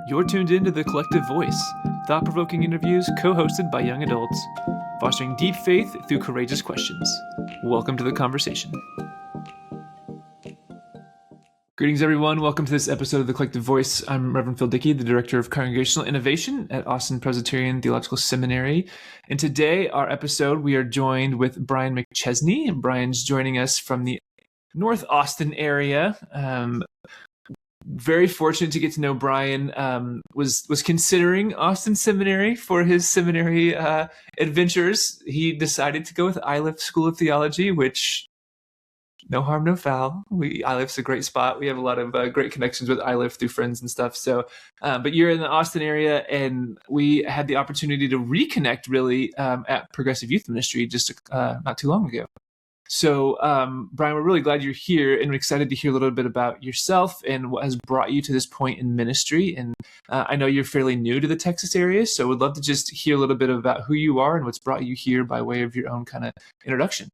You're tuned into The Collective Voice, thought-provoking interviews co-hosted by young adults, fostering deep faith through courageous questions. Welcome to the conversation. Greetings, everyone. Welcome to this episode of The Collective Voice. I'm Reverend Dieke, the Director of Congregational Innovation at Austin Presbyterian Theological Seminary. And today, our episode, we are joined with Brian McChesney. Brian's joining us from the North Austin area. Very fortunate to get to know Brien. Was considering Austin Seminary for his seminary adventures. He decided to go with Iliff School of Theology, which no harm, no foul. Iliff's a great spot. We have a lot of great connections with Iliff through friends and stuff. So, but you're in the Austin area, and we had the opportunity to reconnect really at Progressive Youth Ministry just not too long ago. So, Brien, we're really glad you're here, and we're excited to hear a little bit about yourself and what has brought you to this point in ministry. And I know you're fairly new to the Texas area, so we'd love to just hear a little bit about who you are and what's brought you here by way of your own kind of introduction.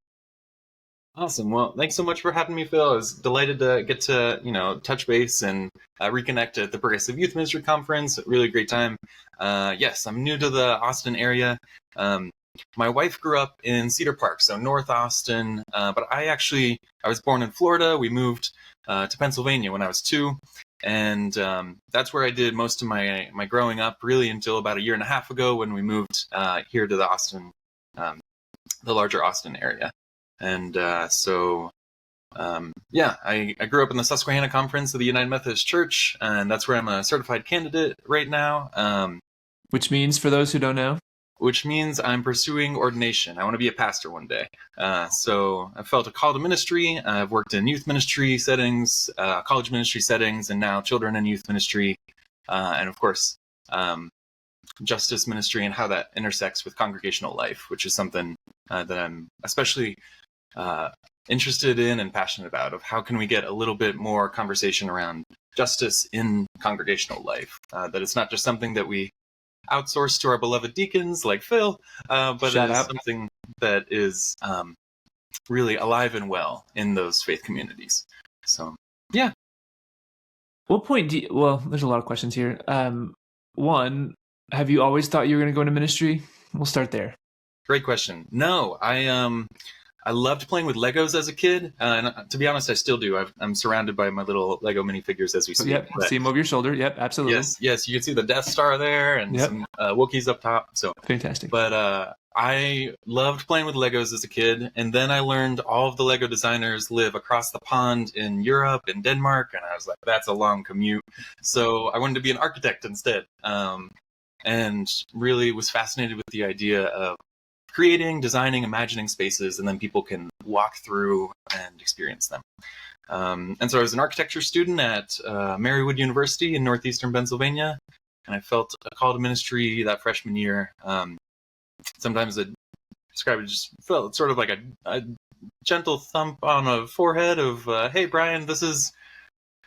Awesome. Well, thanks so much for having me, Phil. I was delighted to get to, touch base and reconnect at the Progressive Youth Ministry Conference. Really great time. Yes, I'm new to the Austin area. My wife grew up in Cedar Park, so North Austin, but I was born in Florida. We moved to Pennsylvania when I was 2, and that's where I did most of my growing up, really until about a year and a half ago when we moved here to the Austin, the larger Austin area. And I grew up in the Susquehanna Conference of the United Methodist Church, and that's where I'm a certified candidate right now. Which means, for those who don't know? Which means I'm pursuing ordination. I want to be a pastor one day. So I felt a call to ministry. I've worked in youth ministry settings, college ministry settings, and now children and youth ministry. And of course, justice ministry and how that intersects with congregational life, which is something that I'm especially interested in and passionate about, of how can we get a little bit more conversation around justice in congregational life, that it's not just something that we outsource to our beloved deacons like Phil, but it is something that is really alive and well in those faith communities. So, yeah. What point there's a lot of questions here. One, have you always thought you were going to go into ministry? We'll start there. Great question. No, I loved playing with Legos as a kid, and to be honest, I still do. I'm surrounded by my little Lego minifigures as we speak. Yep, see them over your shoulder. Yep, absolutely. Yes, you can see the Death Star there and some Wookiees up top. So fantastic. But I loved playing with Legos as a kid, and then I learned all of the Lego designers live across the pond in Europe and Denmark, and I was like, that's a long commute. So I wanted to be an architect instead, and really was fascinated with the idea of creating, designing, imagining spaces, and then people can walk through and experience them. And so I was an architecture student at Marywood University in northeastern Pennsylvania, and I felt a call to ministry that freshman year. Sometimes I describe it, just felt sort of like a gentle thump on a forehead of, hey, Brian, this is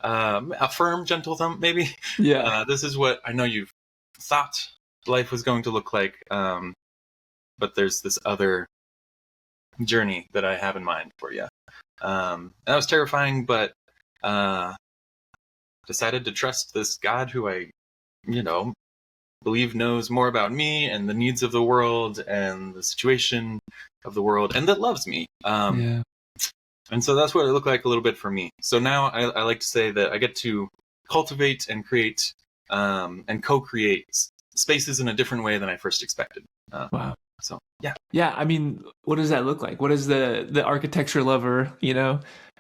a firm, gentle thump, maybe. Yeah. This is what I know you've thought life was going to look like. But there's this other journey that I have in mind for you. And that was terrifying, but decided to trust this God who I, believe knows more about me and the needs of the world and the situation of the world, and that loves me. And so that's what it looked like a little bit for me. So now I like to say that I get to cultivate and create and co-create spaces in a different way than I first expected. Wow. So, yeah. Yeah, I mean, what does that look like? What is the architecture lover,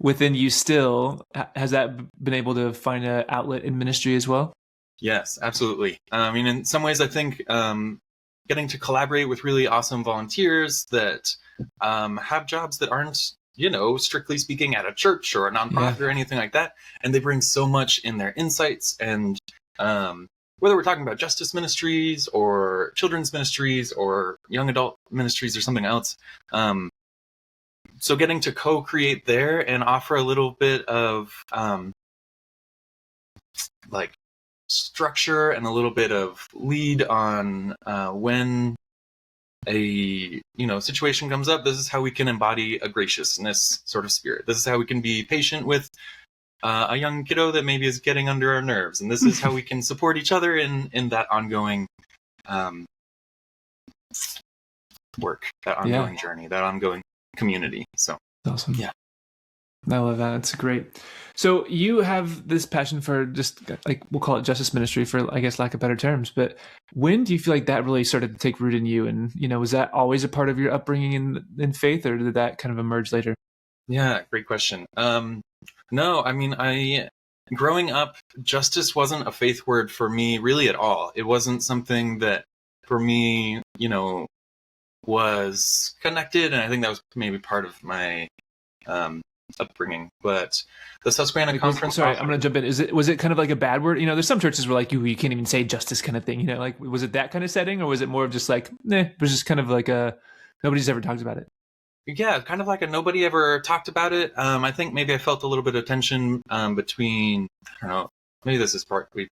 within you still? Has that been able to find an outlet in ministry as well? Yes, absolutely. I mean, in some ways, I think getting to collaborate with really awesome volunteers that have jobs that aren't, strictly speaking at a church or a nonprofit or anything like that. And they bring so much in their insights and whether we're talking about justice ministries or children's ministries or young adult ministries or something else. So getting to co-create there and offer a little bit of structure and a little bit of lead on when a situation comes up. This is how we can embody a graciousness sort of spirit. This is how we can be patient with a young kiddo that maybe is getting under our nerves, and this is how we can support each other in that ongoing work, that ongoing journey, that ongoing community. So awesome. Yeah. I love that. It's great. So you have this passion for just like, we'll call it justice ministry for, I guess, lack of better terms. But when do you feel like that really started to take root in you? And, was that always a part of your upbringing in faith, or did that kind of emerge later? Yeah, great question. No, I mean, growing up, justice wasn't a faith word for me really at all. It wasn't something that for me, was connected. And I think that was maybe part of my, upbringing. But the Susquehanna Conference. Sorry, I'm going to jump in. Was it kind of like a bad word? There's some churches where like you can't even say justice kind of thing. Like was it that kind of setting, or was it more of just like, it was just kind of like nobody's ever talked about it? Yeah, kind of like a nobody ever talked about it. I think maybe I felt a little bit of tension between, I don't know, maybe this is part we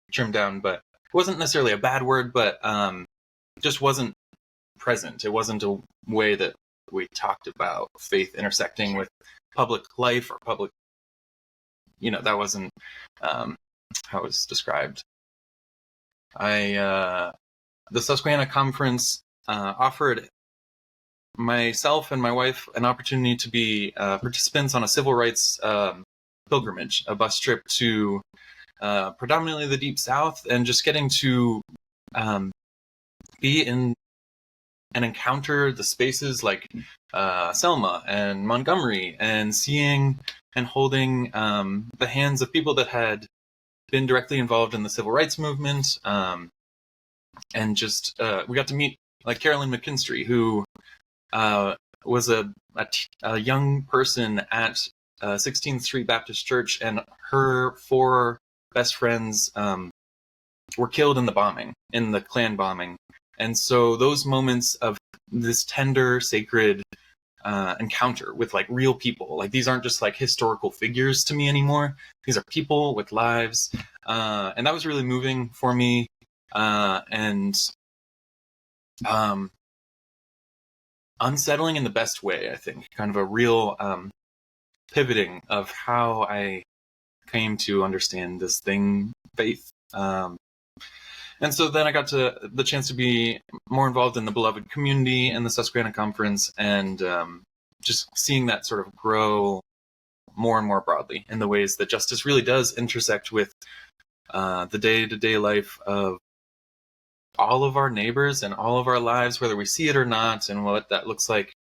trimmed down, but it wasn't necessarily a bad word, but just wasn't present. It wasn't a way that we talked about faith intersecting with public life or public, that wasn't how it was described. The Susquehanna Conference offered myself and my wife an opportunity to be participants on a civil rights pilgrimage, a bus trip to predominantly the Deep South, and just getting to be in and encounter the spaces like Selma and Montgomery, and seeing and holding the hands of people that had been directly involved in the civil rights movement, and just we got to meet like Carolyn McKinstry, who was a young person at 16th Street Baptist Church, and her 4 best friends were killed in the Klan bombing. And so those moments of this tender, sacred encounter with like real people, like these aren't just like historical figures to me anymore. These are people with lives. And that was really moving for me. And unsettling in the best way, I think. Kind of a real pivoting of how I came to understand this thing, faith. And so then I got the chance to be more involved in the beloved community and the Susquehanna Conference, and just seeing that sort of grow more and more broadly in the ways that justice really does intersect with the day-to-day life of all of our neighbors and all of our lives, whether we see it or not, and what that looks like.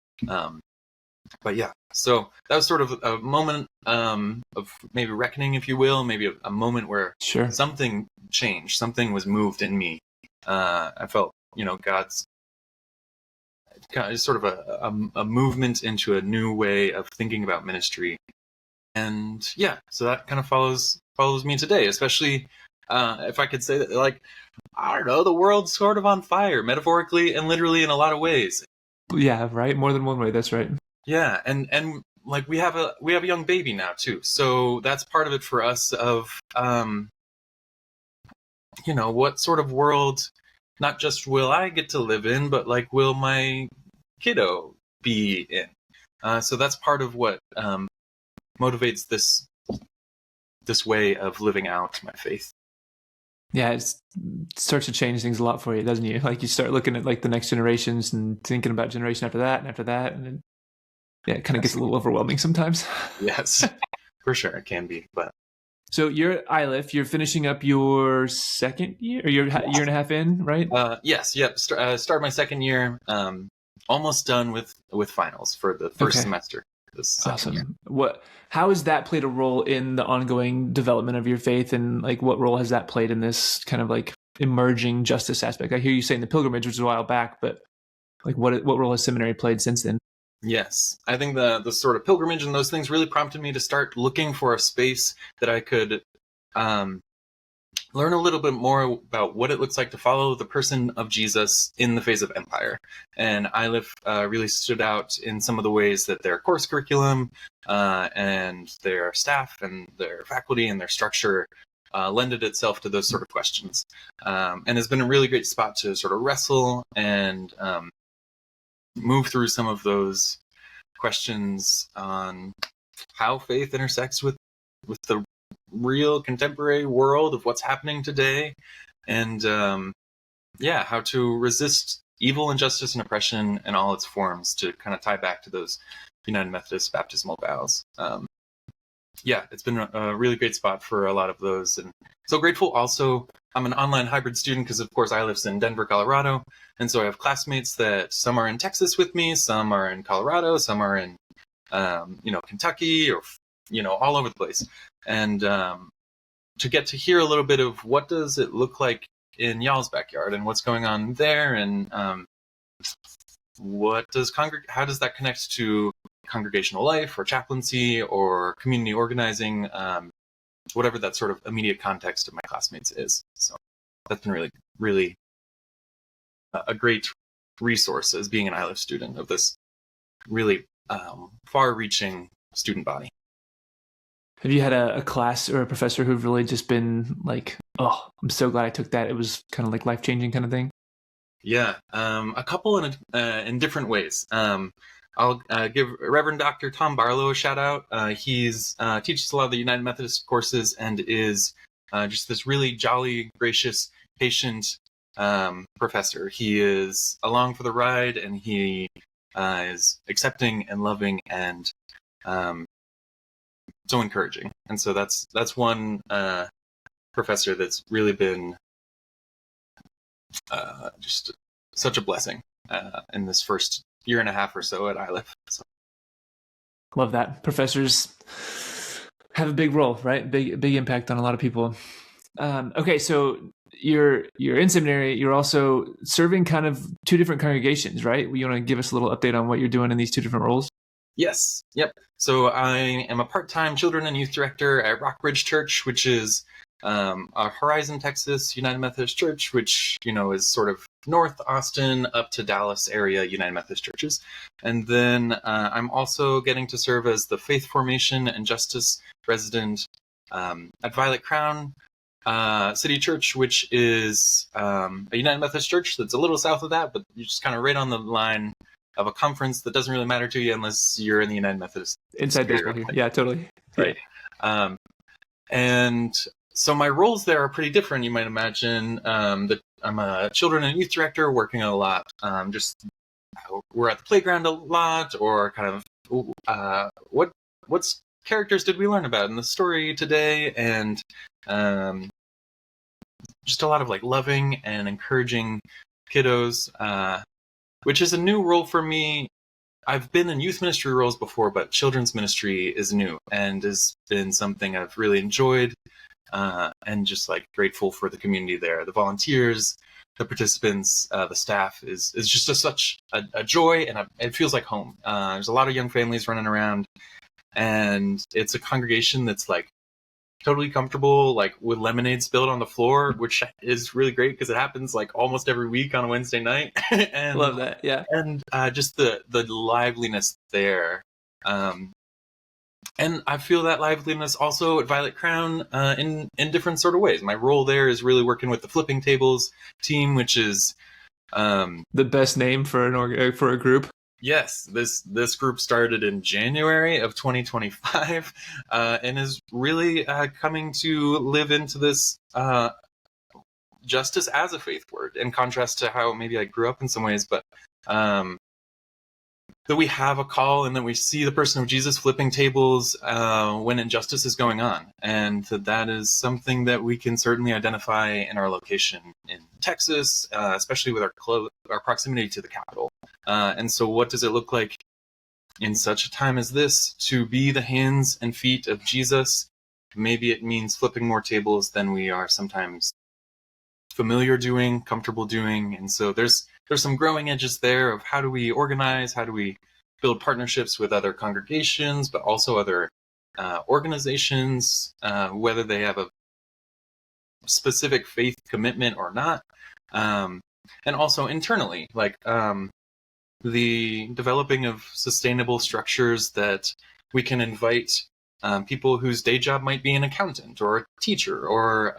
But yeah, so that was sort of a moment of maybe reckoning, if you will, maybe a moment where something changed, something was moved in me. I felt, God's sort of a movement into a new way of thinking about ministry. And yeah, so that kind of follows me today, especially if I could say that, like, I don't know, the world's sort of on fire, metaphorically and literally in a lot of ways. Yeah, right. More than one way. That's right. Yeah, and like we have a young baby now too, so that's part of it for us. Of what sort of world, not just will I get to live in, but like will my kiddo be in? So that's part of what motivates this way of living out my faith. Yeah, it starts to change things a lot for you, doesn't you? Like you start looking at like the next generations and thinking about generation after that and after that, and then, yeah, it kind of gets a little overwhelming sometimes. Yes, for sure it can be. But so you're at ILIF, you're finishing up your second year, or you're a year and a half in, right? Yes, yep. Start my second year. Almost done with finals for the first semester. Awesome. How has that played a role in the ongoing development of your faith, and like what role has that played in this kind of like emerging justice aspect? I hear you saying the pilgrimage, which was a while back, but like what role has seminary played since then? Yes, I think the sort of pilgrimage and those things really prompted me to start looking for a space that I could learn a little bit more about what it looks like to follow the person of Jesus in the face of empire. And ILIF really stood out in some of the ways that their course curriculum and their staff and their faculty and their structure lended itself to those sort of questions. And has been a really great spot to sort of wrestle and move through some of those questions on how faith intersects with the real contemporary world of what's happening today, and how to resist evil, injustice, and oppression in all its forms, to kind of tie back to those United Methodist baptismal vows. It's been a really great spot for a lot of those, and so grateful. Also, I'm an online hybrid student because, of course, I live in Denver, Colorado, and so I have classmates that some are in Texas with me, some are in Colorado, some are in Kentucky, or all over the place, and to get to hear a little bit of what does it look like in y'all's backyard and what's going on there, and how does that connect to congregational life or chaplaincy or community organizing, whatever that sort of immediate context of my classmates is. So that's been really, really a great resource as being an ILIF student of this really far-reaching student body. Have you had a class or a professor who've really just been like, oh, I'm so glad I took that. It was kind of like life-changing kind of thing? Yeah, a couple in different ways. I'll give Reverend Dr. Tom Barlow a shout out. He's teaches a lot of the United Methodist courses and is just this really jolly, gracious, patient professor. He is along for the ride, and he is accepting and loving and so encouraging. And so that's one professor that's really been just such a blessing in this first year and a half or so at ILIF. So. Love that. Professors have a big role, right? Big impact on a lot of people. Okay, so you're in seminary. You're also serving kind of two different congregations, right? You want to give us a little update on what you're doing in these two different roles? Yes. Yep. So I am a part-time children and youth director at Rockbridge Church, which is a Horizon, Texas United Methodist Church, which, is sort of North Austin up to Dallas area United Methodist churches. And then I'm also getting to serve as the Faith Formation and Justice resident at Violet Crown City Church, which is a United Methodist church that's a little south of that, but you're just kind of right on the line of a conference that doesn't really matter to you unless you're in the United Methodist. Inside baseball here. Yeah, totally. Right. Yeah. And so my roles there are pretty different, you might imagine. That I'm a children and youth director working a lot. We're at the playground a lot, or kind of what's characters did we learn about in the story today, and just a lot of like loving and encouraging kiddos, which is a new role for me. I've been in youth ministry roles before, but children's ministry is new and has been something I've really enjoyed, and just like grateful for the community there, the volunteers, the participants, the staff is just such a joy, and it feels like home. There's a lot of young families running around, and it's a congregation that's like totally comfortable, like with lemonade spilled on the floor, which is really great because it happens like almost every week on a Wednesday night. And love that. Yeah. And just the liveliness there. And I feel that liveliness also at Violet Crown in different sort of ways. My role there is really working with the flipping tables team, which is the best name for a group. Yes, this group started in January of 2025 and is really coming to live into this justice as a faith word, in contrast to how maybe I grew up in some ways, but that we have a call and that we see the person of Jesus flipping tables when injustice is going on. And that is something that we can certainly identify in our location in Texas, especially with our proximity to the Capitol. And so what does it look like in such a time as this to be the hands and feet of Jesus? Maybe it means flipping more tables than we are sometimes familiar doing, comfortable doing. And so there's some growing edges there of how do we organize, how do we build partnerships with other congregations, but also other organizations, whether they have a specific faith commitment or not. And also internally, like the developing of sustainable structures that we can invite people whose day job might be an accountant or a teacher or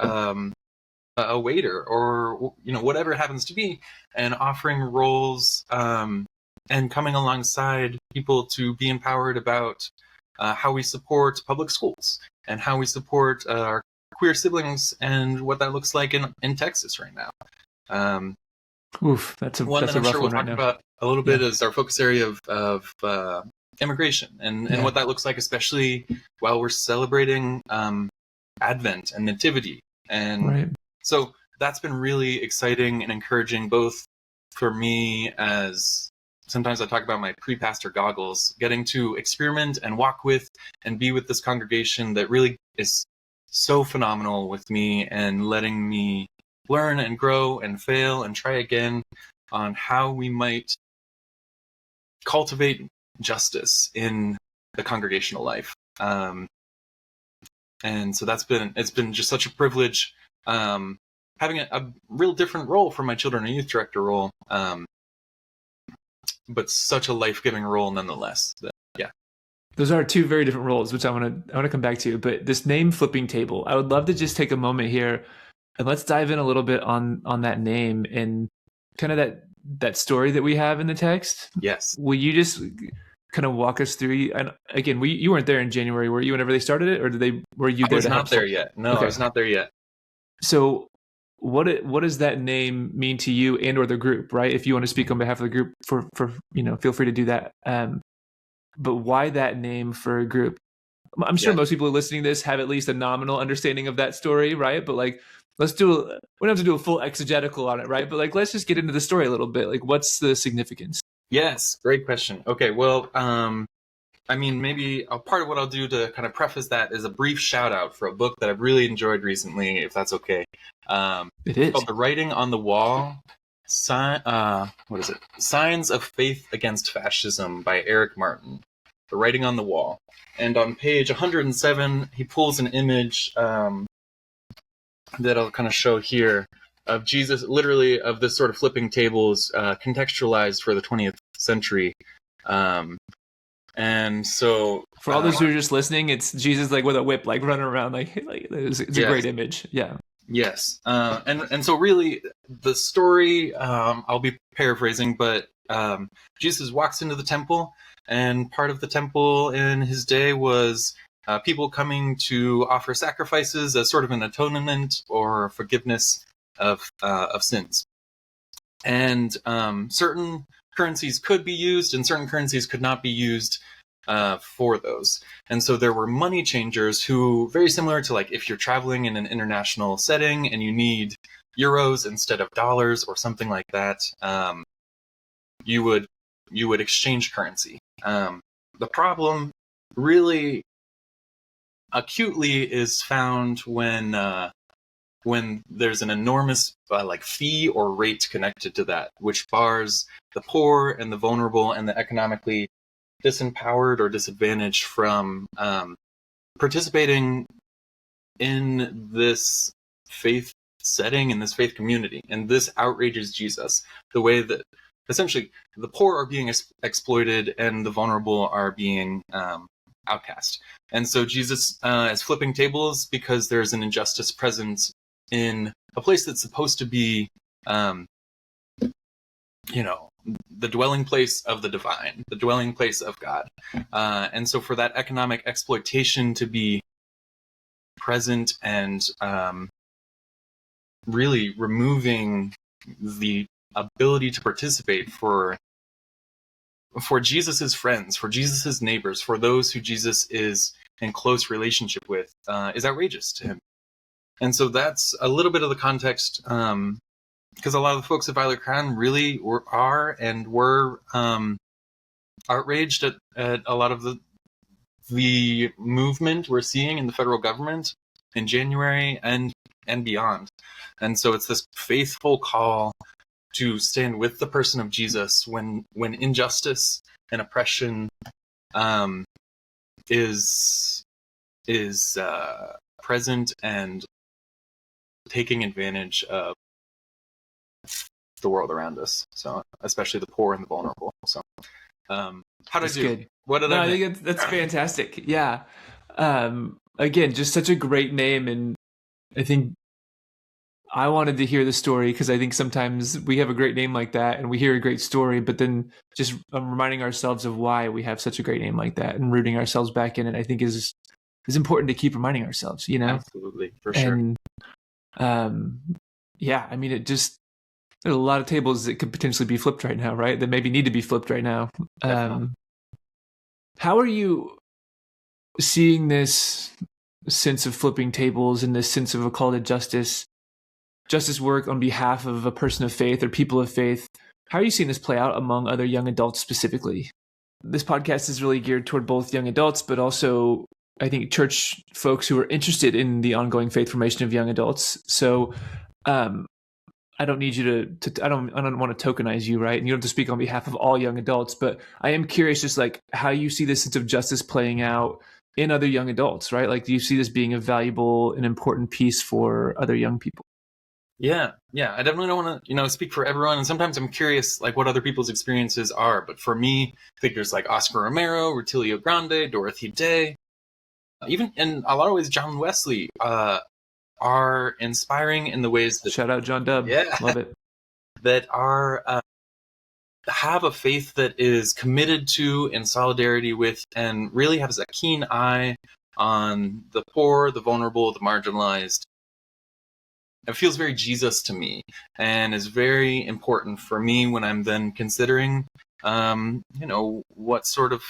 a waiter or whatever it happens to be, and offering roles and coming alongside people to be empowered about how we support public schools and how we support our queer siblings and what that looks like in Texas right now. Oof, that's a one that's that a I'm rough sure we'll one right talk now. about a little bit is our focus area of immigration and what that looks like, especially while we're celebrating Advent and Nativity. And so that's been really exciting and encouraging, both for me as sometimes I talk about my pre-pastor goggles, getting to experiment and walk with and be with this congregation that really is so phenomenal with me and letting me learn and grow and fail and try again on how we might cultivate justice in the congregational life. And so it's been just such a privilege having a real different role from my children and youth director role, but such a life-giving role nonetheless. Those are two very different roles, which I want to come back to. But this name flipping table, I would love to just take a moment here and let's dive in a little bit on that name and kind of that story that we have in the text. Yes. Will you just kind of walk us through? And again, you weren't there in January, were you? Whenever they started it, or were you there? I was not there yet. No, okay. I was not there yet. So, what does that name mean to you and or the group? Right? If you want to speak on behalf of the group, for feel free to do that. But why that name for a group? I'm sure most people listening to this have at least a nominal understanding of that story, right? But like, we don't have to do a full exegetical on it, right? But like, let's just get into the story a little bit. Like, what's the significance? Yes, great question. Okay, well, I mean, maybe a part of what I'll do to kind of preface that is a brief shout out for a book that I've really enjoyed recently, if that's okay. It is called The Writing on the Wall. What is it? Signs of Faith Against Fascism by Eric Martin. The Writing on the Wall. And on page 107, he pulls an image that I'll kind of show here of Jesus, literally of this sort of flipping tables contextualized for the 20th century. And so for all those who are just listening, it's Jesus like with a whip, like running around, like it's a great image. Yeah. Yes. And so really the story, I'll be paraphrasing, but Jesus walks into the temple, and part of the temple in his day was people coming to offer sacrifices as sort of an atonement or forgiveness of sins. And certain currencies could be used and certain currencies could not be used for those. And so there were money changers who, very similar to like if you're traveling in an international setting and you need euros instead of dollars or something like that, you would exchange currency. The problem really acutely is found when there's an enormous like fee or rate connected to that, which bars the poor and the vulnerable and the economically disempowered or disadvantaged from participating in this faith setting, in this faith community. And this outrages Jesus, the way that essentially the poor are being exploited and the vulnerable are being outcast. And so Jesus is flipping tables because there's an injustice present in a place that's supposed to be, the dwelling place of the divine, the dwelling place of God. And so for that economic exploitation to be present and really removing the ability to participate for Jesus's friends, for Jesus's neighbors, for those who Jesus is in close relationship with, is outrageous to him. And so that's a little bit of the context, because a lot of the folks at Violet Crown really were outraged at a lot of the movement we're seeing in the federal government in January and beyond. And so it's this faithful call to stand with the person of Jesus when injustice and oppression is present and taking advantage of the world around us. So especially the poor and the vulnerable. So how did I do? Good. What did I think that's fantastic. Yeah. Again, just such a great name, and I think I wanted to hear the story because I think sometimes we have a great name like that and we hear a great story, but then just reminding ourselves of why we have such a great name like that and rooting ourselves back in it, I think is is important to keep reminding ourselves, Absolutely, for sure. And I mean, there's a lot of tables that could potentially be flipped right now, right? That maybe need to be flipped right now. How are you seeing this sense of flipping tables and this sense of a call to justice work on behalf of a person of faith or people of faith? How are you seeing this play out among other young adults specifically? This podcast is really geared toward both young adults, but also, I think, church folks who are interested in the ongoing faith formation of young adults. So, I don't need you to I don't want to tokenize you, right? And you don't have to speak on behalf of all young adults, but I am curious just like how you see this sense of justice playing out in other young adults, right? Like, do you see this being a valuable and important piece for other young people? Yeah. I definitely don't want to, speak for everyone. And sometimes I'm curious, like, what other people's experiences are. But for me, figures like Oscar Romero, Rutilio Grande, Dorothy Day, even in a lot of ways, John Wesley, are inspiring in the ways that... Shout out John Dubb. Yeah. Love it. That are... have a faith that is committed to, in solidarity with, and really has a keen eye on the poor, the vulnerable, the marginalized. It feels very Jesus to me, and is very important for me when I'm then considering, what sort of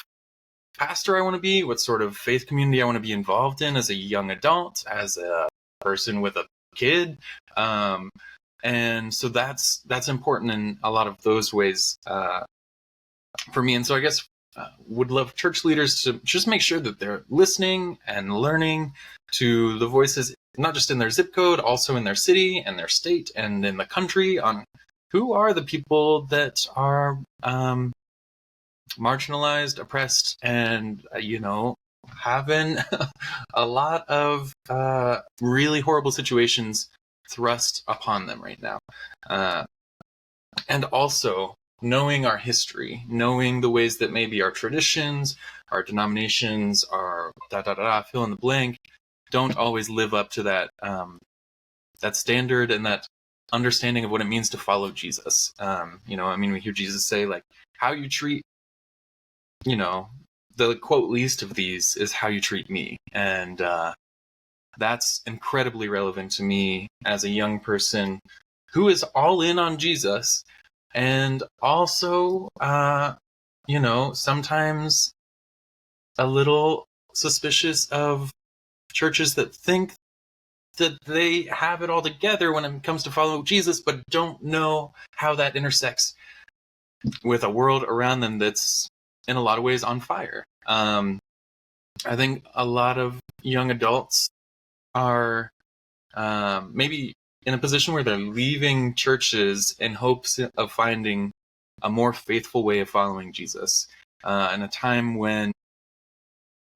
pastor I want to be, what sort of faith community I want to be involved in as a young adult, as a person with a kid. And so that's important in a lot of those ways for me. And so I guess would love church leaders to just make sure that they're listening and learning to the voices, not just in their zip code, also in their city and their state and in the country, on who are the people that are marginalized, oppressed, and, having a lot of really horrible situations thrust upon them right now. And also knowing our history, knowing the ways that maybe our traditions, our denominations, our fill in the blank, don't always live up to that that standard and that understanding of what it means to follow Jesus. We hear Jesus say, like, how you treat, the quote least of these is how you treat me. And that's incredibly relevant to me as a young person who is all in on Jesus, and also, sometimes a little suspicious of churches that think that they have it all together when it comes to follow Jesus, but don't know how that intersects with a world around them that's in a lot of ways on fire. I think a lot of young adults are maybe in a position where they're leaving churches in hopes of finding a more faithful way of following Jesus. In a time when...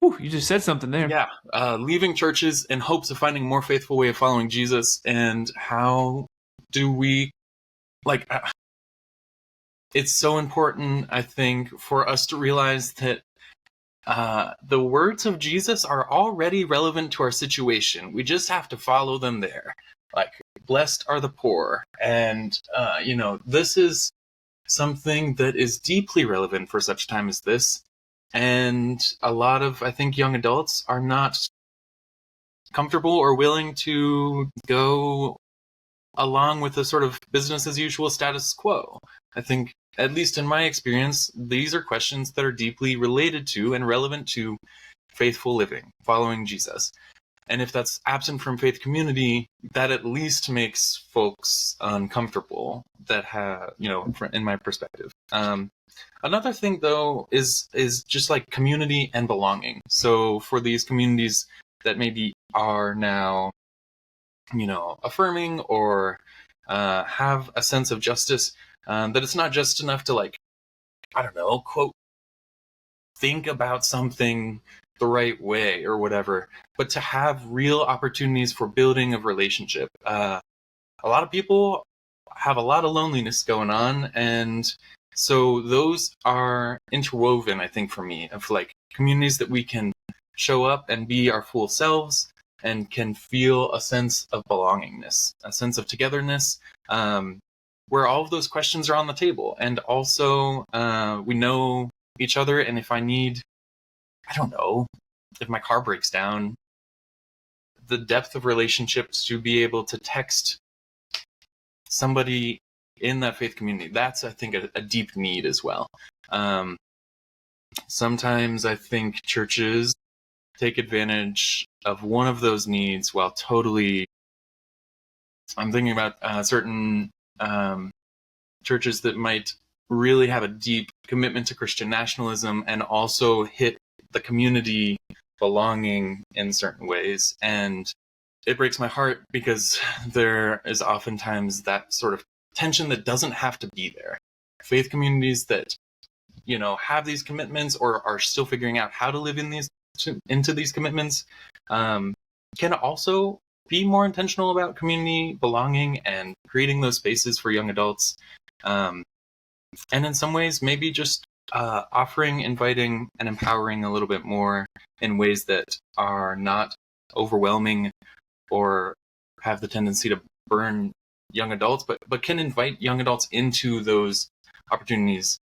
Ooh, you just said something there. Yeah, leaving churches in hopes of finding a more faithful way of following Jesus. And how do we... it's so important, I think, for us to realize that the words of Jesus are already relevant to our situation. We just have to follow them there. Like, blessed are the poor. And, this is something that is deeply relevant for such time as this. And a lot of, I think, young adults are not comfortable or willing to go along with the sort of business as usual status quo. I think, at least in my experience, these are questions that are deeply related to and relevant to faithful living, following Jesus. And if that's absent from faith community, that at least makes folks uncomfortable, that have, in my perspective. Another thing, though, is just like community and belonging. So for these communities that maybe are now, affirming or have a sense of justice, that it's not just enough to, quote, think about something the right way or whatever, but to have real opportunities for building of relationship. A lot of people have a lot of loneliness going on, and so those are interwoven, I think, for me, of communities that we can show up and be our full selves and can feel a sense of belongingness, a sense of togetherness, where all of those questions are on the table. And also, we know each other, and if I need, if my car breaks down, the depth of relationships to be able to text somebody in that faith community, that's, I think, a deep need as well. Sometimes I think churches take advantage of one of those needs while totally, I'm thinking about certain churches that might really have a deep commitment to Christian nationalism and also hit the community belonging in certain ways. And it breaks my heart because there is oftentimes that sort of tension that doesn't have to be there. Faith communities that, you know, have these commitments or are still figuring out how to live into these commitments can also be more intentional about community belonging and creating those spaces for young adults. And in some ways, maybe just offering, inviting, and empowering a little bit more in ways that are not overwhelming or have the tendency to burn young adults, but can invite young adults into those opportunities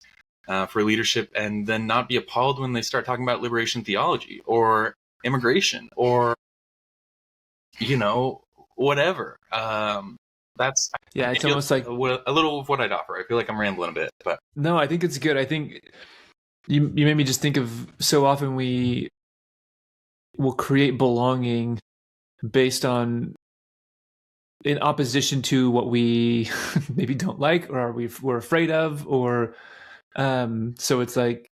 for leadership, and then not be appalled when they start talking about liberation theology or immigration or, you know, whatever. That's it's almost like a little of what I'd offer. I feel like I'm rambling a bit, but no, I think it's good. I think you made me just think of so often we will create belonging based on in opposition to what we maybe don't like or we're afraid of, or so it's like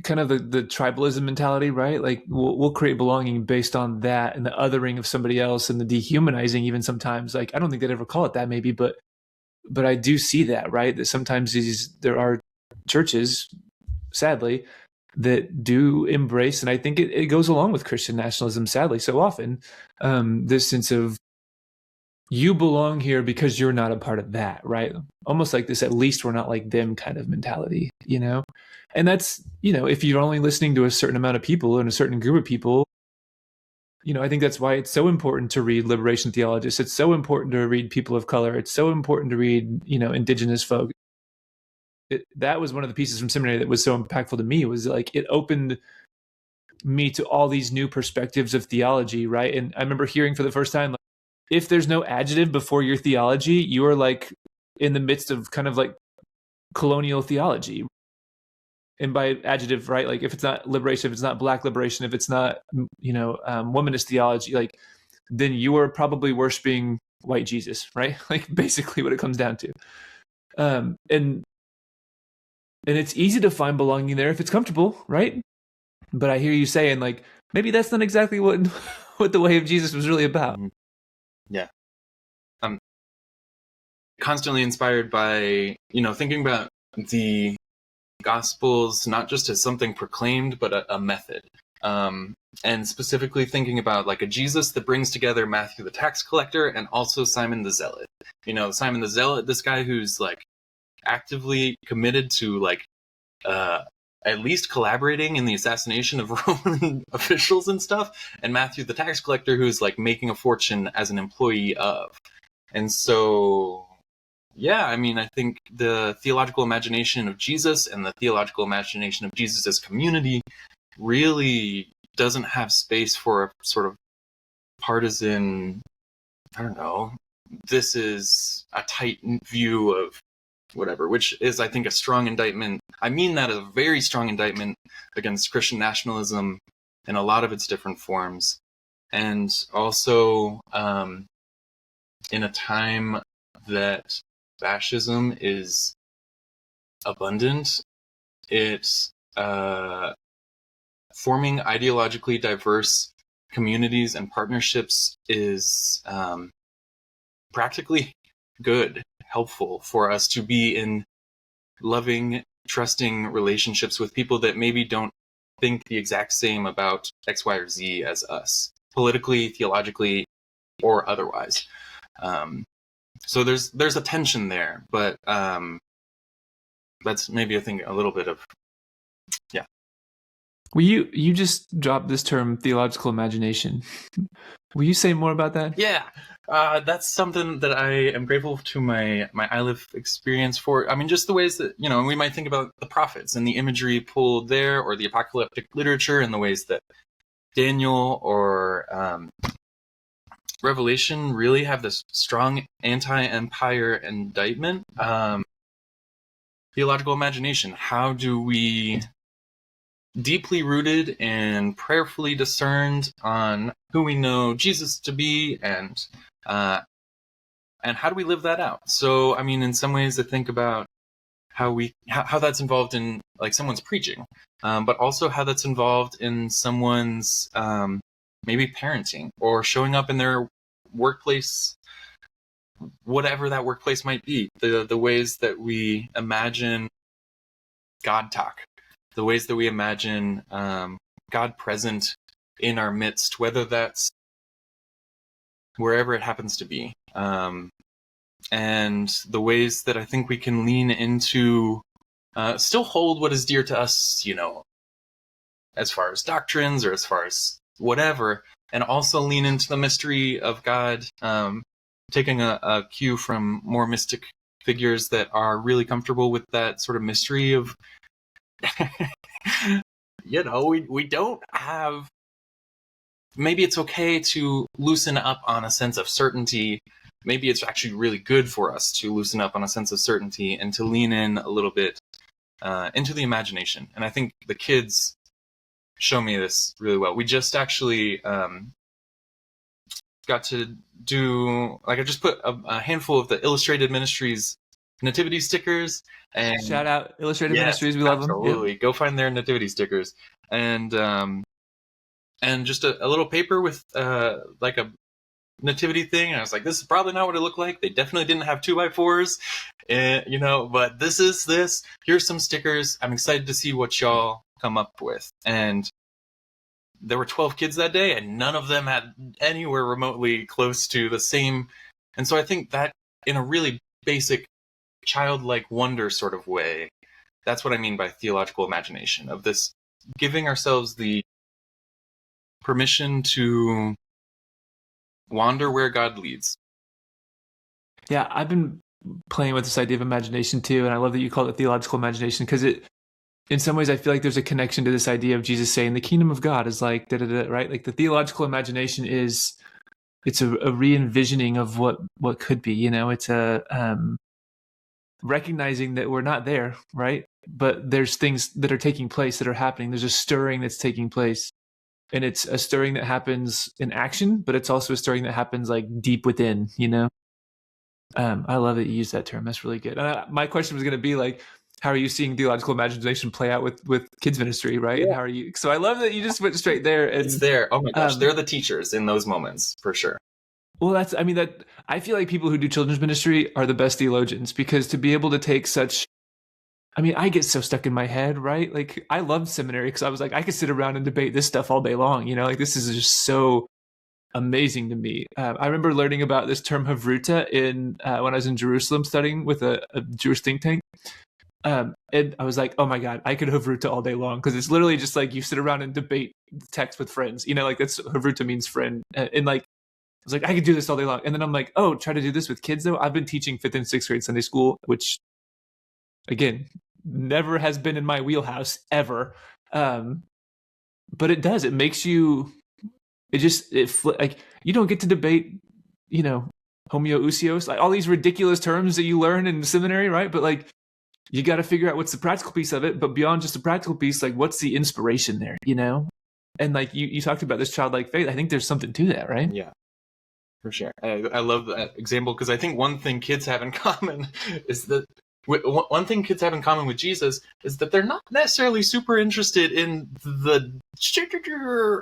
kind of the tribalism mentality, right? Like we'll create belonging based on that and the othering of somebody else and the dehumanizing even sometimes. Like I don't think they'd ever call it that maybe, but I do see that, right? That sometimes there are churches, sadly, that do embrace, and I think it goes along with Christian nationalism, sadly, so often, this sense of you belong here because you're not a part of that, right? Almost like this, at least we're not like them kind of mentality, you know? And that's, you know, if you're only listening to a certain amount of people and a certain group of people, you know, I think that's why it's so important to read liberation theologists. It's so important to read people of color. It's so important to read, you know, indigenous folk. That was one of the pieces from seminary that was so impactful to me, was like it opened me to all these new perspectives of theology, right? And I remember hearing for the first time, like, if there's no adjective before your theology, you are like in the midst of kind of like colonial theology. And by adjective, right? Like if it's not liberation, if it's not Black liberation, if it's not, you know, womanist theology, like then you are probably worshiping white Jesus, right? Like basically what it comes down to. And it's easy to find belonging there if it's comfortable, right? But I hear you saying like maybe that's not exactly what the way of Jesus was really about. Yeah. I'm constantly inspired by, you know, thinking about the Gospels not just as something proclaimed, but a method. And specifically thinking about like a Jesus that brings together Matthew the tax collector and also Simon the Zealot. You know, Simon the Zealot, this guy who's like actively committed to like at least collaborating in the assassination of Roman officials and stuff, and Matthew the tax collector who's like making a fortune as an employee of. And so, yeah, I mean, I think the theological imagination of Jesus and the theological imagination of Jesus' community really doesn't have space for a sort of partisan, I don't know, this is a tight view of whatever, which is, I think, a strong indictment. I mean that as a very strong indictment against Christian nationalism in a lot of its different forms. And also in a time that fascism is abundant, it's forming ideologically diverse communities and partnerships is practically good, helpful for us to be in loving, trusting relationships with people that maybe don't think the exact same about X, Y, or Z as us, politically, theologically, or otherwise. So there's a tension there, but that's maybe I think a little bit of, yeah. Will you just dropped this term theological imagination. Will you say more about that? Yeah, that's something that I am grateful to my ILIF experience for. I mean, just the ways that, you know, we might think about the prophets and the imagery pulled there, or the apocalyptic literature and the ways that Daniel or Revelation really have this strong anti-empire indictment. Theological imagination. How do we, deeply rooted and prayerfully discerned on who we know Jesus to be, and how do we live that out? So, I mean, in some ways, I think about how that's involved in like someone's preaching, but also how that's involved in someone's maybe parenting or showing up in their workplace, whatever that workplace might be. The ways that we imagine God talk, the ways that we imagine God present in our midst, whether that's wherever it happens to be. And the ways that I think we can lean into, still hold what is dear to us, you know, as far as doctrines or as far as whatever, and also lean into the mystery of God, taking a cue from more mystic figures that are really comfortable with that sort of mystery of, you know, we don't have, maybe it's okay to loosen up on a sense of certainty. Maybe it's actually really good for us to loosen up on a sense of certainty and to lean in a little bit into the imagination. And I think the kids show me this really well. We just actually got to do, like, I just put a handful of the Illustrated Ministries nativity stickers. And shout out Illustrated Ministries, we love them. Absolutely, go find their nativity stickers. And just a little paper with like a nativity thing, and I was like, this is probably not what it looked like. They definitely didn't have 2x4s, you know, but this is this. Here's some stickers. I'm excited to see what y'all come up with. And there were 12 kids that day, and none of them had anywhere remotely close to the same. And so I think that in a really basic childlike wonder sort of way, that's what I mean by theological imagination, of this giving ourselves the permission to wander where God leads. Yeah, I've been playing with this idea of imagination too, and I love that you call it theological imagination, because it, in some ways, I feel like there's a connection to this idea of Jesus saying the kingdom of God is like da-da-da, right? Like the theological imagination is, it's a re-envisioning of what could be, you know, it's a recognizing that we're not there, right? But there's things that are taking place, that are happening. There's a stirring that's taking place. And it's a stirring that happens in action, but it's also a stirring that happens like deep within, you know? I love that you use that term. That's really good. My question was going to be like, how are you seeing theological imagination play out with kids ministry, right? Yeah. And how are you? So I love that you just went straight there. And it's there. Oh my gosh, they're the teachers in those moments for sure. Well, I feel like people who do children's ministry are the best theologians, because to be able to take such, I mean, I get so stuck in my head, right? Like I loved seminary because I was like, I could sit around and debate this stuff all day long, you know, like this is just so amazing to me. I remember learning about this term Havruta when I was in Jerusalem studying with a Jewish think tank. And I was like, oh my God, I could Havruta all day long, because it's literally just like you sit around and debate the text with friends, you know, like that's Havruta means friend. And like, I was like, I could do this all day long. And then I'm like, oh, try to do this with kids though. I've been teaching 5th and 6th grade Sunday school, which again, never has been in my wheelhouse ever. But it does, it makes you, like you don't get to debate, you know, homoousios, like all these ridiculous terms that you learn in seminary, right? But like, you got to figure out what's the practical piece of it. But beyond just the practical piece, like what's the inspiration there, you know? And like you talked about this childlike faith. I think there's something to that, right? Yeah, for sure. I love that example, because I think one thing kids have in common is that with Jesus is that they're not necessarily super interested in the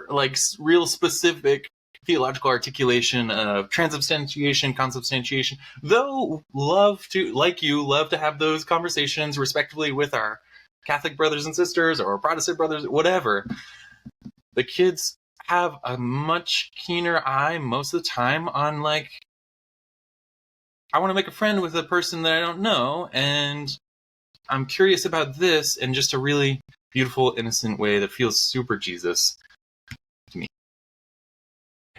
like real specific theological articulation of transubstantiation, consubstantiation, though love to have those conversations respectively with our Catholic brothers and sisters or Protestant brothers, whatever. The kids have a much keener eye most of the time on like, I want to make a friend with a person that I don't know, and I'm curious about this, in just a really beautiful, innocent way that feels super Jesus to me.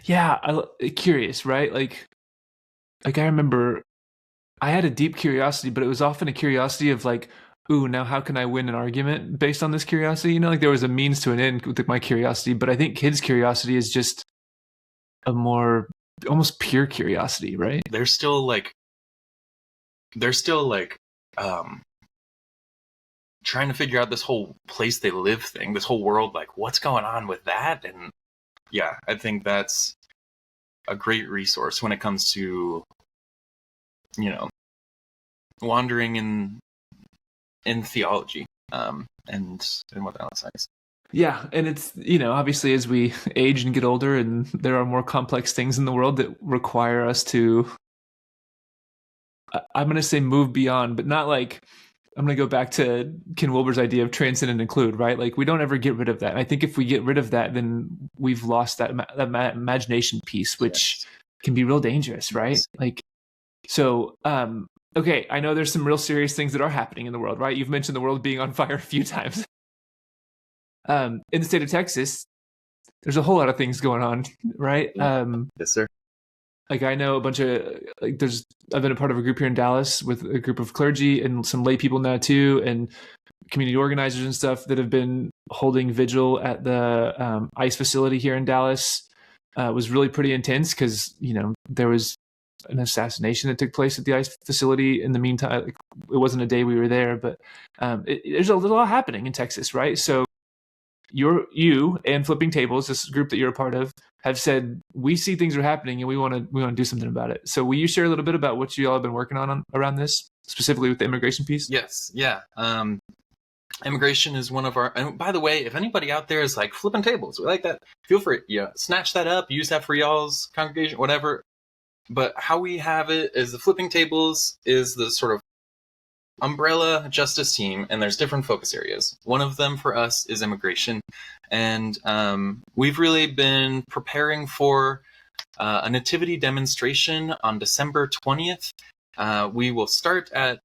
Yeah, curious, right? Like I remember I had a deep curiosity, but it was often a curiosity of like, ooh, now how can I win an argument based on this curiosity? You know, like there was a means to an end with my curiosity, but I think kids' curiosity is just a more almost pure curiosity, right? They're still like trying to figure out this whole place they live thing, this whole world, like what's going on with that. And yeah, I think that's a great resource when it comes to, you know, wandering in theology, and what else I guess. Yeah, and it's, you know, obviously as we age and get older and there are more complex things in the world that require us to, I'm going to say move beyond, but not like, I'm going to go back to Ken Wilber's idea of transcend and include, right? Like we don't ever get rid of that. And I think if we get rid of that, then we've lost that imagination piece, which can be real dangerous, right? Like, so, okay, I know there's some real serious things that are happening in the world, right? You've mentioned the world being on fire a few times. In the state of Texas, there's a whole lot of things going on, right? Yes, sir. Like I know a bunch of I've been a part of a group here in Dallas with a group of clergy and some lay people now too, and community organizers and stuff that have been holding vigil at the ICE facility here in Dallas. It was really pretty intense because, you know, there was an assassination that took place at the ICE facility in the meantime. It wasn't a day we were there, but there's a lot happening in Texas, right? So you and Flipping Tables, this group that you're a part of, have said we see things are happening and we want to do something about it. So will you share a little bit about what you all have been working on around this, specifically with the immigration piece? Yes, yeah. Immigration is one of our. And by the way, if anybody out there is like Flipping Tables, we like that. Feel free, snatch that up, use that for y'all's congregation, whatever. But how we have it is the Flipping Tables is the sort of umbrella justice team, and there's different focus areas. One of them for us is immigration, and we've really been preparing for a Nativity Demonstration on December 20th. We will start at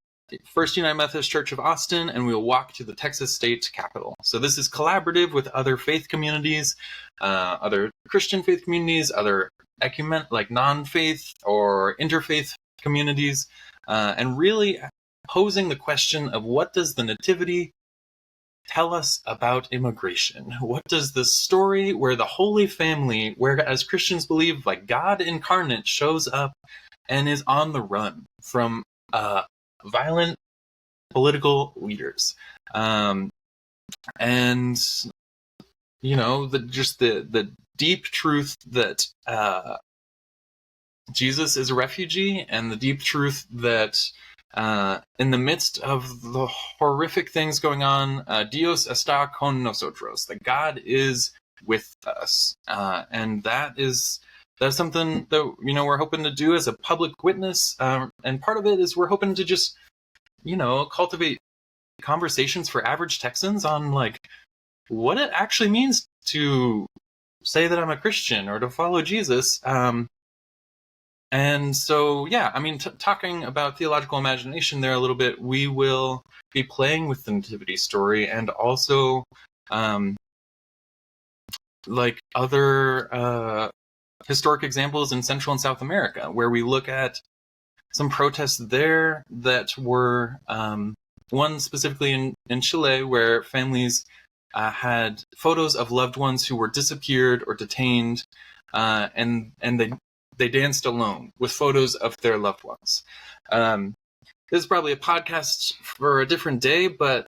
First United Methodist Church of Austin, and we will walk to the Texas State Capitol. So this is collaborative with other faith communities, other Christian faith communities, other like non-faith or interfaith communities, and really posing the question of what does the Nativity tell us about immigration? What does the story where the Holy Family, where as Christians believe like God incarnate shows up and is on the run from violent political leaders, and you know, the deep truth that Jesus is a refugee, and the deep truth that in the midst of the horrific things going on, Dios está con nosotros, that God is with us, and that's something that, you know, we're hoping to do as a public witness, and part of it is we're hoping to just, you know, cultivate conversations for average Texans on like what it actually means to say that I'm a Christian or to follow Jesus. And so, yeah, I mean, talking about theological imagination there a little bit, we will be playing with the Nativity story and also like other historic examples in Central and South America, where we look at some protests there that were one specifically in Chile, where families had photos of loved ones who were disappeared or detained, and they danced alone with photos of their loved ones. This is probably a podcast for a different day, but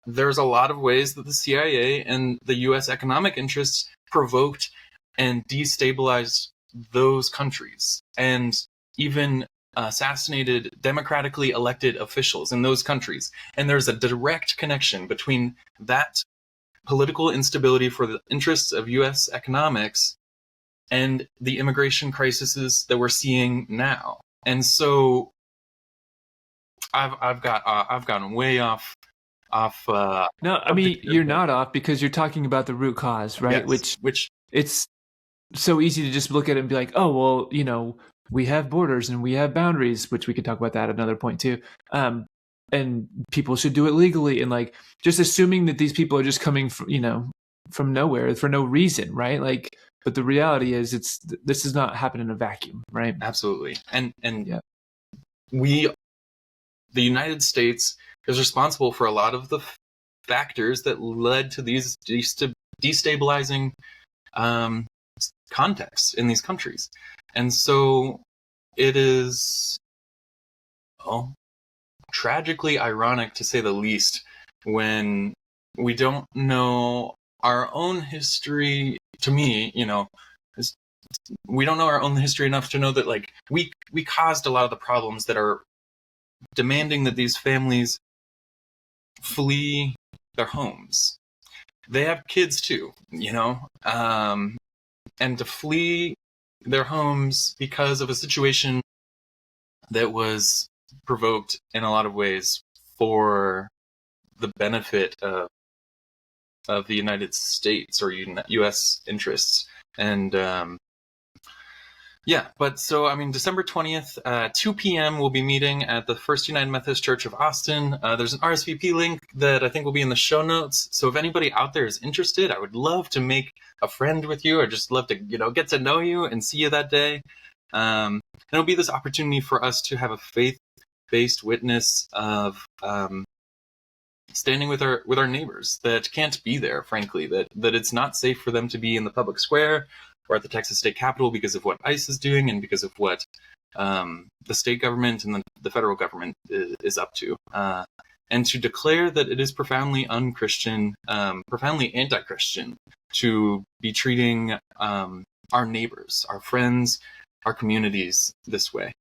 there's a lot of ways that the CIA and the U.S. economic interests provoked and destabilized those countries, and even assassinated democratically elected officials in those countries. And there's a direct connection between that political instability for the interests of U.S. economics and the immigration crises that we're seeing now. And so I've gotten way off. No, I mean, you're not off, because you're talking about the root cause, right? Yes, which it's so easy to just look at it and be like, oh, well, you know, we have borders and we have boundaries, which we could talk about that at another point too. And people should do it legally, and like just assuming that these people are just coming from, you know, from nowhere for no reason, right? Like, but the reality is this does not happen in a vacuum, right? Absolutely. And yeah. The United States is responsible for a lot of the factors that led to these destabilizing contexts in these countries. And so it is, well, tragically ironic, to say the least, when we don't know our own history. To me, we don't know our own history enough to know that, like, we caused a lot of the problems that are demanding that these families flee their homes. They have kids too, and to flee their homes because of a situation that was provoked in a lot of ways for the benefit of the United States or U.S. interests. And but so, I mean, December 20th, 2 p.m. we'll be meeting at the First United Methodist Church of Austin. There's an RSVP link that I think will be in the show notes. So if anybody out there is interested, I would love to make a friend with you, or just love to, get to know you and see you that day. And it'll be this opportunity for us to have a faith-based witness of standing with our neighbors that can't be there, frankly, that it's not safe for them to be in the public square or at the Texas State Capitol because of what ICE is doing and because of what the state government and the federal government is up to. And to declare that it is profoundly unchristian, profoundly anti-Christian to be treating our neighbors, our friends, our communities this way.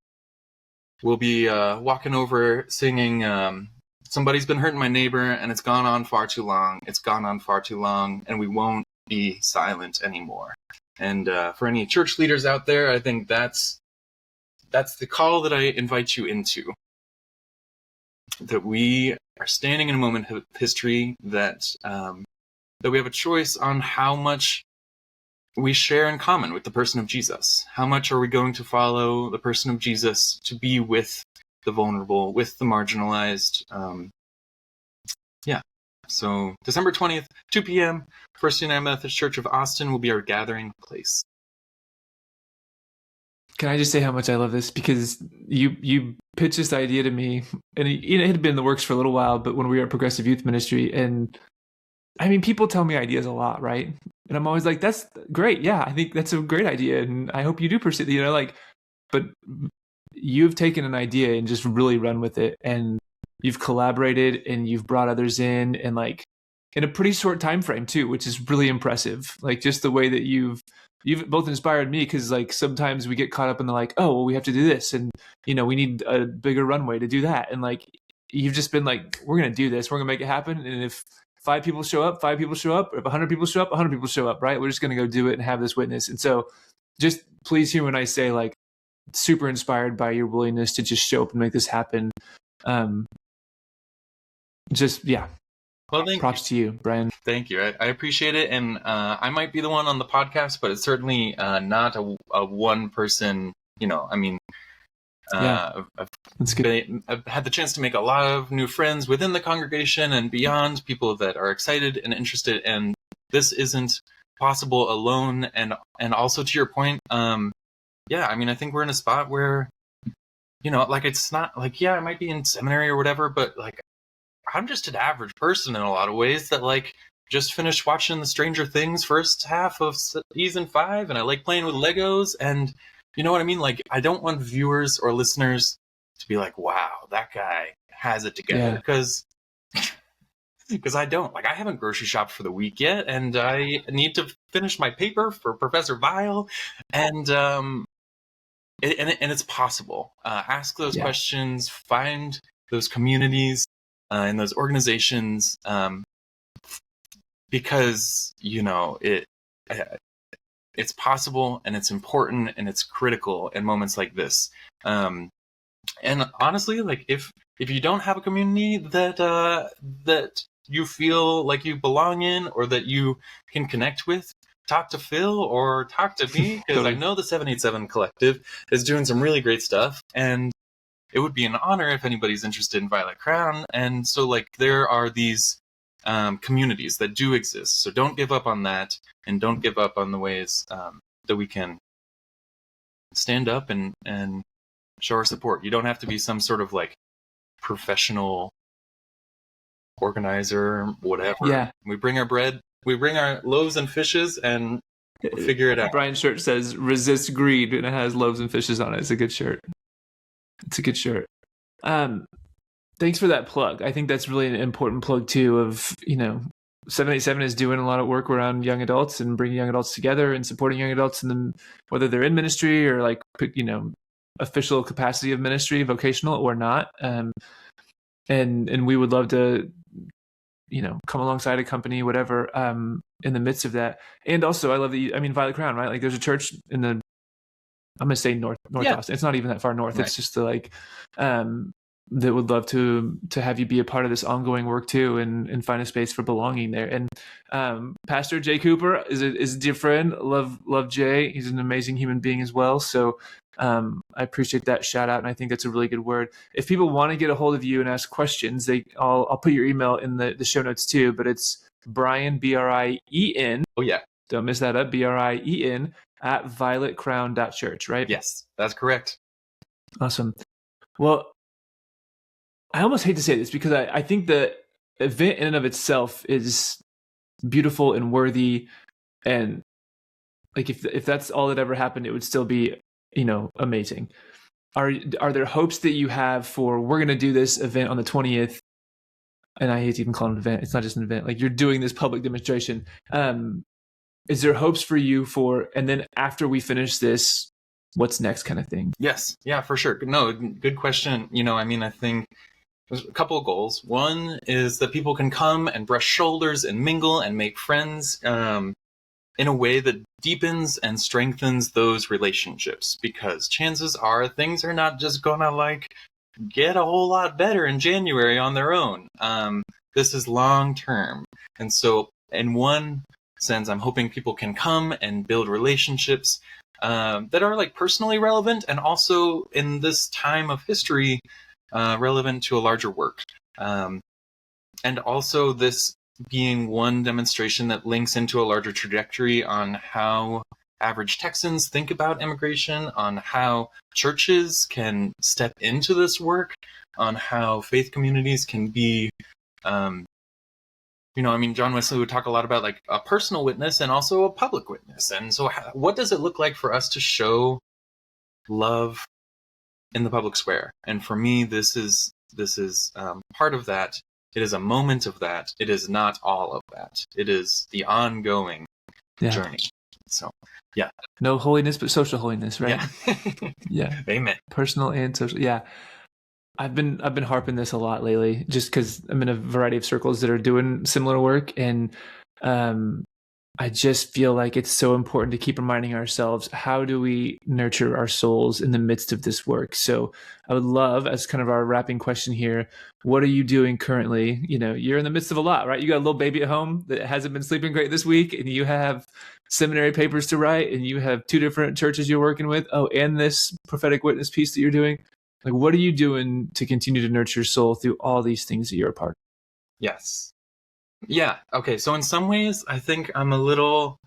We'll be walking over singing, somebody's been hurting my neighbor and it's gone on far too long. It's gone on far too long, and we won't be silent anymore. And for any church leaders out there, I think that's the call that I invite you into. That we are standing in a moment of history that we have a choice on how much we share in common with the person of Jesus. How much are we going to follow the person of Jesus to be with the vulnerable, with the marginalized? So December 20th, 2 p.m., First United Methodist Church of Austin will be our gathering place. Can I just say how much I love this? Because you pitched this idea to me, and it had been in the works for a little while, but when we were at Progressive Youth Ministry, and I mean, people tell me ideas a lot, right? And I'm always like, that's great. Yeah, I think that's a great idea, and I hope you do pursue it, but you've taken an idea and just really run with it, and you've collaborated and you've brought others in, and like in a pretty short time frame too, which is really impressive. Like just the way that you've both inspired me, because like sometimes we get caught up in the like, oh, well, we have to do this, and we need a bigger runway to do that, and like you've just been like, we're gonna do this, we're gonna make it happen, and if 5 people show up, 5 people show up. If 100 people show up, 100 people show up, right? We're just gonna go do it and have this witness. And so just please hear when I say like super inspired by your willingness to just show up and make this happen. Well, props to you, Brian. Thank you. I appreciate it. And I might be the one on the podcast, but it's certainly not a one person, I've had the chance to make a lot of new friends within the congregation and beyond, people that are excited and interested. And this isn't possible alone. And also to your point, I think we're in a spot where, it's not like, I might be in seminary or whatever, but like, I'm just an average person in a lot of ways that like just finished watching the Stranger Things first half of season 5, and I like playing with Legos, and you know what I mean? Like, I don't want viewers or listeners to be like, wow, that guy has it together, because I don't. Like, I haven't grocery shopped for the week yet, and I need to finish my paper for Professor Vile, and it's possible. Ask those questions, find those communities in those organizations, because it's possible, and it's important, and it's critical in moments like this. And honestly, like if you don't have a community that you feel like you belong in, or that you can connect with, talk to Phil or talk to me, because I know the 787 Collective is doing some really great stuff, and it would be an honor if anybody's interested in Violet Crown. And so like there are these communities that do exist. So don't give up on that, and don't give up on the ways that we can stand up and show our support. You don't have to be some sort of like professional organizer, whatever. Yeah. We bring our bread, we bring our loaves and fishes, and we'll figure it out. Brian's shirt says "Resist Greed" and it has loaves and fishes on it. It's a good shirt. It's a good shirt. Thanks for that plug. I think that's really an important plug too. Of 787 is doing a lot of work around young adults and bringing young adults together and supporting young adults in them, whether they're in ministry or like official capacity of ministry, vocational or not. And we would love to come alongside a company, whatever, in the midst of that. And also, I love that Violet Crown, right? Like, there's a church in the, I'm gonna say North Austin. It's not even that far north. Right. It's just that would love to have you be a part of this ongoing work too, and find a space for belonging there. And Pastor Jay Cooper is a dear friend. Love Jay. He's an amazing human being as well. So I appreciate that shout out, and I think that's a really good word. If people want to get a hold of you and ask questions, I'll put your email in the show notes too. But it's Brien, Brien. Oh yeah, don't miss that up. Brien at violetcrown.church, right? Yes, that's correct. Awesome. Well, I almost hate to say this because I think the event in and of itself is beautiful and worthy, and like if that's all that ever happened, it would still be amazing. Are there hopes that you have for, we're going to do this event on the 20th, and I hate to even call it an event, it's not just an event, like you're doing this public demonstration, is there hopes for you for, and then after we finish this, what's next kind of thing? Yes, yeah, for sure. No, good question. I think there's a couple of goals. One is that people can come and brush shoulders and mingle and make friends in a way that deepens and strengthens those relationships, because chances are things are not just gonna get a whole lot better in January on their own. This is long term. And so in one sense, I'm hoping people can come and build relationships that are personally relevant, and also in this time of history relevant to a larger work. And also this being one demonstration that links into a larger trajectory on how average Texans think about immigration, on how churches can step into this work, on how faith communities can be, John Wesley would talk a lot about a personal witness and also a public witness. And so what does it look like for us to show love in the public square? And for me, this is part of that. It is a moment of that. It is not all of that. It is the ongoing journey. So, yeah. No holiness, but social holiness, right? Yeah. Yeah. Amen. Personal and social. Yeah. I've been harping this a lot lately, just because I'm in a variety of circles that are doing similar work, and I just feel like it's so important to keep reminding ourselves, how do we nurture our souls in the midst of this work? So I would love, as kind of our wrapping question here, what are you doing currently? You're in the midst of a lot, right? You got a little baby at home that hasn't been sleeping great this week, and you have seminary papers to write, and you have 2 different churches you're working with. Oh, and this prophetic witness piece that you're doing. What are you doing to continue to nurture your soul through all these things that you're a part of? Yes. Yeah. Okay. So in some ways, I think I'm a little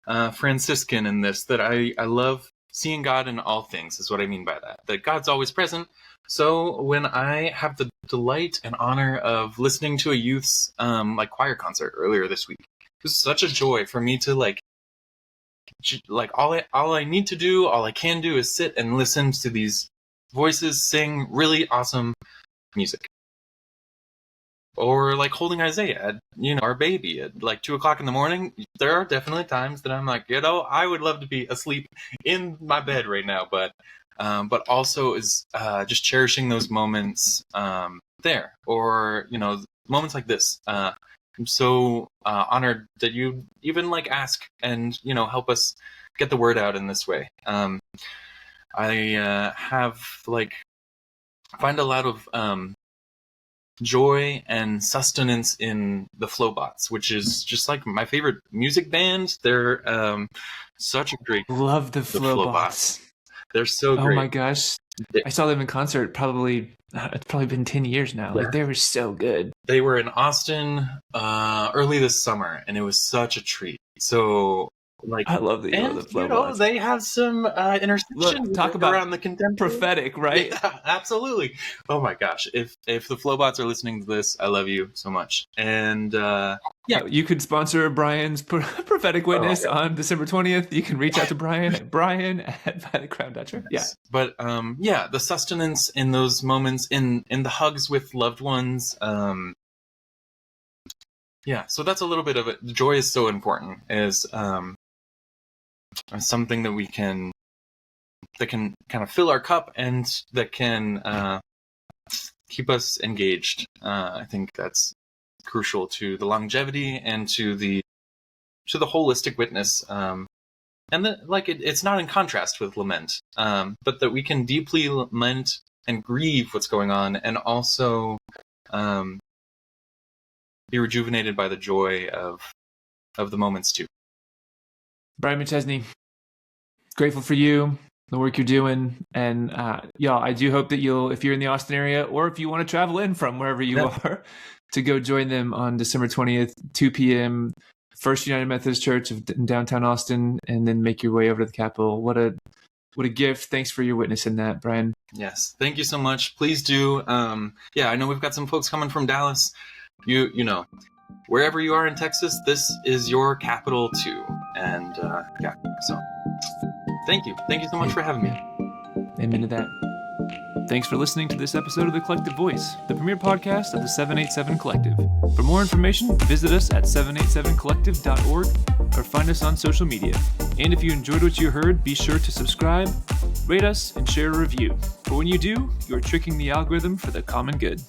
Franciscan in this, that I love seeing God in all things, is what I mean by that. That God's always present. So when I have the delight and honor of listening to a youth's choir concert earlier this week, it was such a joy for me to all I need to do, all I can do is sit and listen to these voices sing really awesome music. Or holding Isaiah, our baby at 2:00 in the morning. There are definitely times that I'm I would love to be asleep in my bed right now, but also is just cherishing those moments there, or moments like this. I'm so honored that you even ask and help us get the word out in this way. I have find a lot of joy and sustenance in the Flowbots, which is just my favorite music band. They're such a great... Love the Flowbots. They're so great. Oh my gosh. I saw them in concert it's probably been 10 years now. Yeah. They were so good. They were in Austin early this summer, and it was such a treat. So Like, I love that you love the flow bots. They have some intersection talk about around the contemporary. Prophetic, right? Yeah, absolutely. Oh my gosh. If the Flowbots are listening to this, I love you so much. And you could sponsor Brian's prophetic witness on December 20th. You can reach out to Brien at brian@bythecrown.church. Yeah. But the sustenance in those moments, in the hugs with loved ones. So that's a little bit of it. Joy is so important as something that can kind of fill our cup and that can keep us engaged. I think that's crucial to the longevity and to the holistic witness. And that, like, it's not in contrast with lament, but that we can deeply lament and grieve what's going on, and also be rejuvenated by the joy of the moments too. Brian McChesney, grateful for you, the work you're doing, and I do hope that if you're in the Austin area, or if you want to travel in from wherever you are, to go join them on December 20th, 2 p.m., First United Methodist Church in downtown Austin, and then make your way over to the Capitol. What a gift. Thanks for your witness in that, Brian. Yes, thank you so much. Please do. I know we've got some folks coming from Dallas. You know, wherever you are in Texas, this is your capital too. And so thank you. Thank you so much for having me. Amen to that. Thanks for listening to this episode of The Collective Voice, the premier podcast of the 787 Collective. For more information, visit us at 787collective.org or find us on social media. And if you enjoyed what you heard, be sure to subscribe, rate us, and share a review. For when you do, you are tricking the algorithm for the common good.